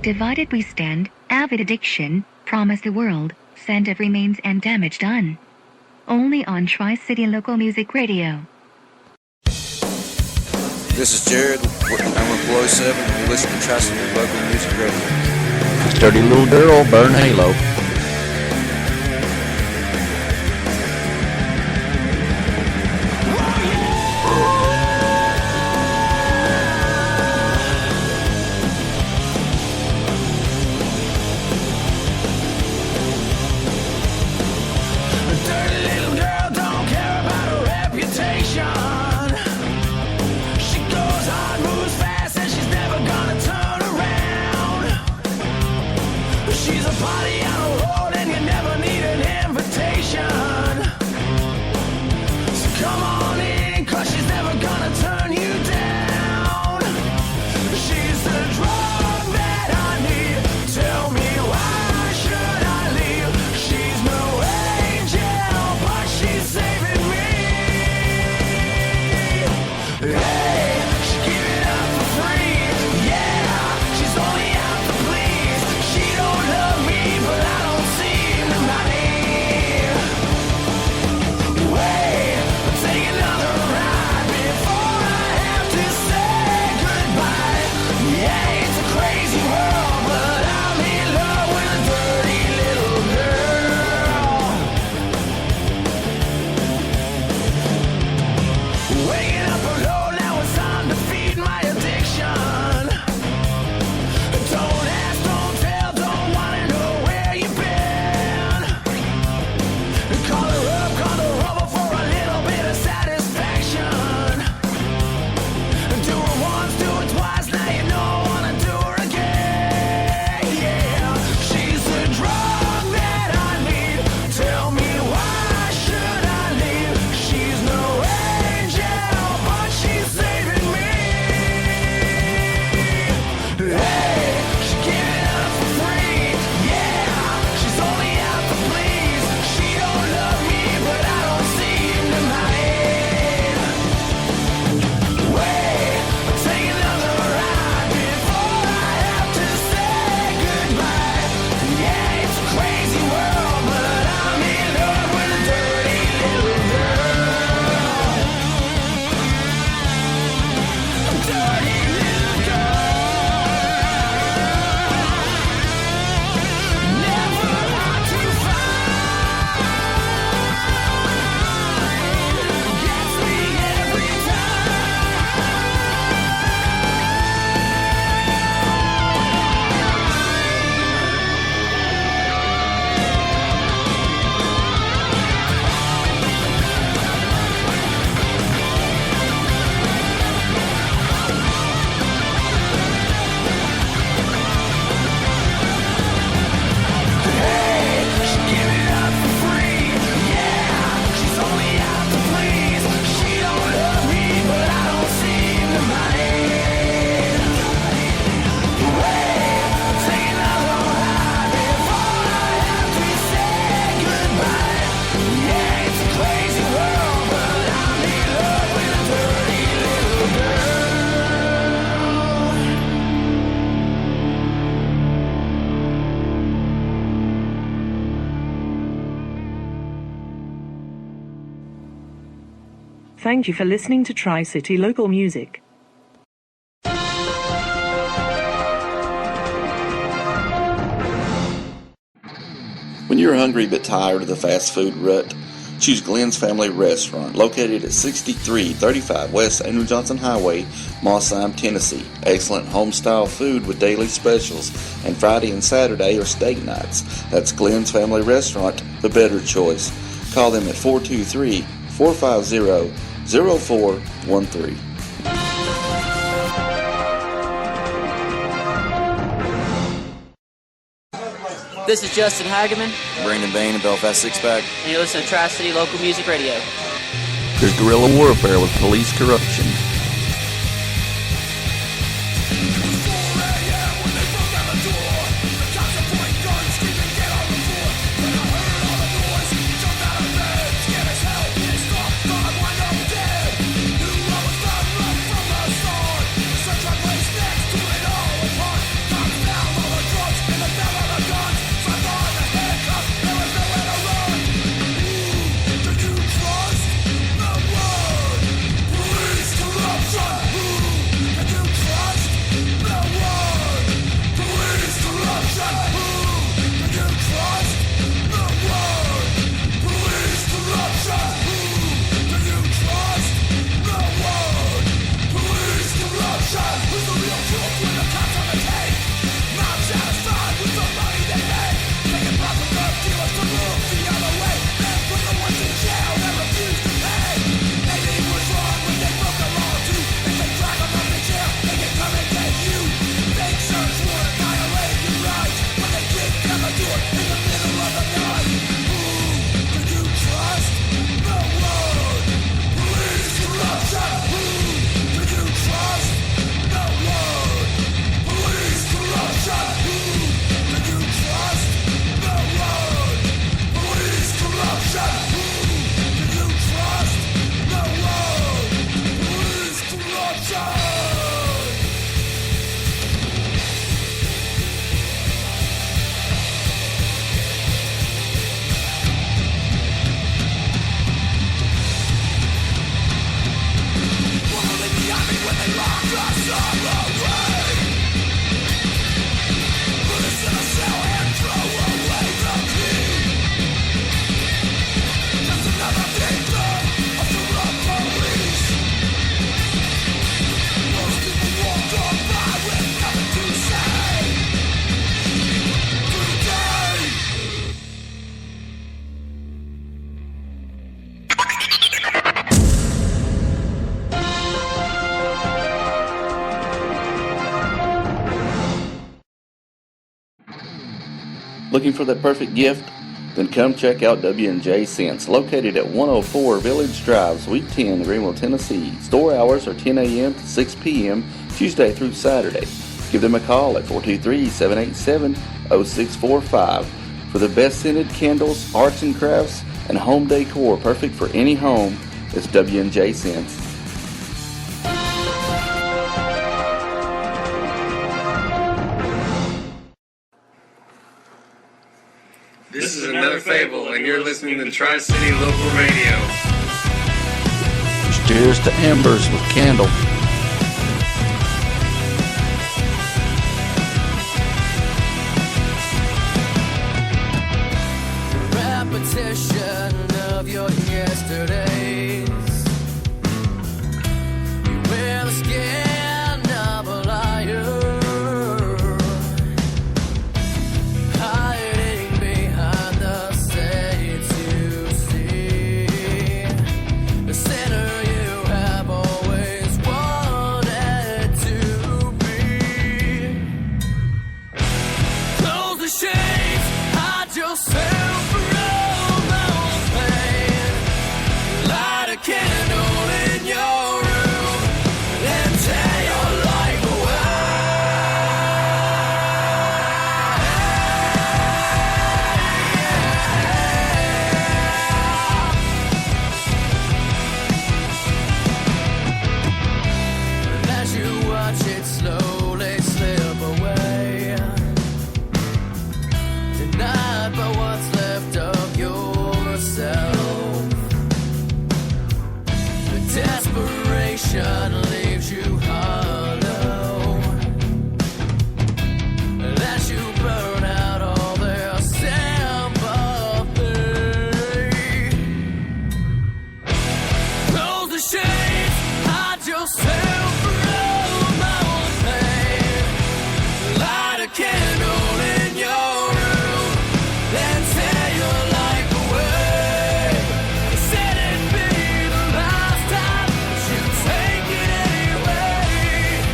Divided we stand, avid addiction, promise the world, send of remains and damage done. Only on Tri-City Local Music Radio. This is Jared. I'm with Below 7. You listen to Tri-City Local Music Radio. Sturdy little girl, burn halo. Thank you for listening to Tri-City Local Music. When you're hungry but tired of the fast food rut, choose Glenn's Family Restaurant, located at 6335 West Andrew Johnson Highway, Mossheim, Tennessee. Excellent home-style food with daily specials, and Friday and Saturday are steak nights. That's Glenn's Family Restaurant, the better choice. Call them at 423-450-0413. This is Justin Hageman. Brandon Bain and Belfast Six-Pack. And you listen to Tri-City Local Music Radio. There's guerrilla warfare with police corruption. Looking for the perfect gift? Then come check out W&J Scents, located at 104 Village Drive, Suite 10, Greenville, Tennessee. Store hours are 10 a.m. to 6 p.m., Tuesday through Saturday. Give them a call at 423-787-0645 for the best scented candles, arts and crafts, and home decor perfect for any home. It's W&J Scents. This is another fable, and you're listening to Tri-City Local Radio. Cheers to embers with candle. Repetition of your yesterdays. You wear the skin of a liar, hiding behind the states you see. The sinner you have always wanted to be. Close the shades, hide yourself. Candle in your room and tear your life away. As you watch it slowly slip away, denied by what's left of yourself. Desperation leaves you hollow as you burn out all their sympathy. Close the shades, hide yourself from all pain. Light a candle in your room, then tear your life away. Set it be the last time you take it anyway.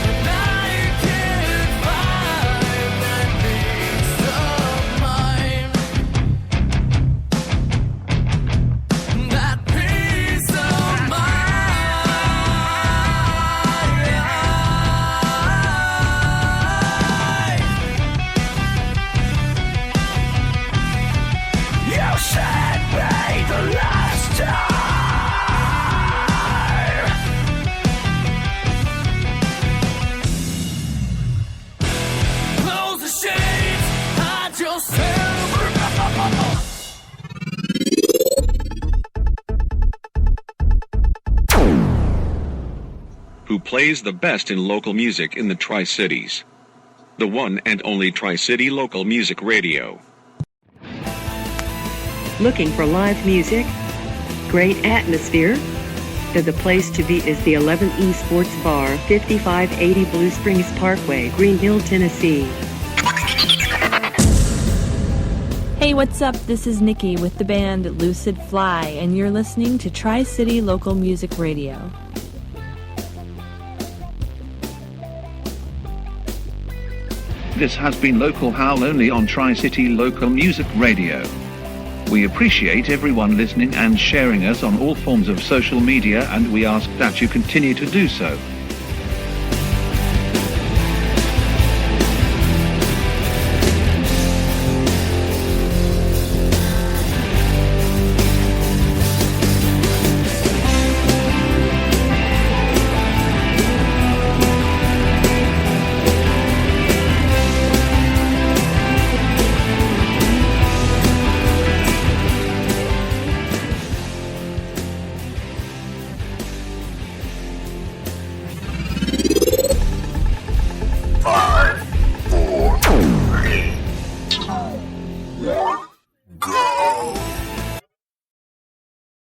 And now you can't find that peace of mind. That peace of mind. You said be the last time. Close the shades, hide yourself. Who plays the best in local music in the Tri-Cities. The one and only Tri-City Local Music Radio. Looking for live music? Great atmosphere? Then the place to be is the 11E Sports Bar, 5580 Blue Springs Parkway, Greenville, Tennessee. Hey, what's up? This is Nikki with the band Lucid Fly, and you're listening to Tri-City Local Music Radio. This has been Local Howl only on Tri-City Local Music Radio. We appreciate everyone listening and sharing us on all forms of social media, and we ask that you continue to do so.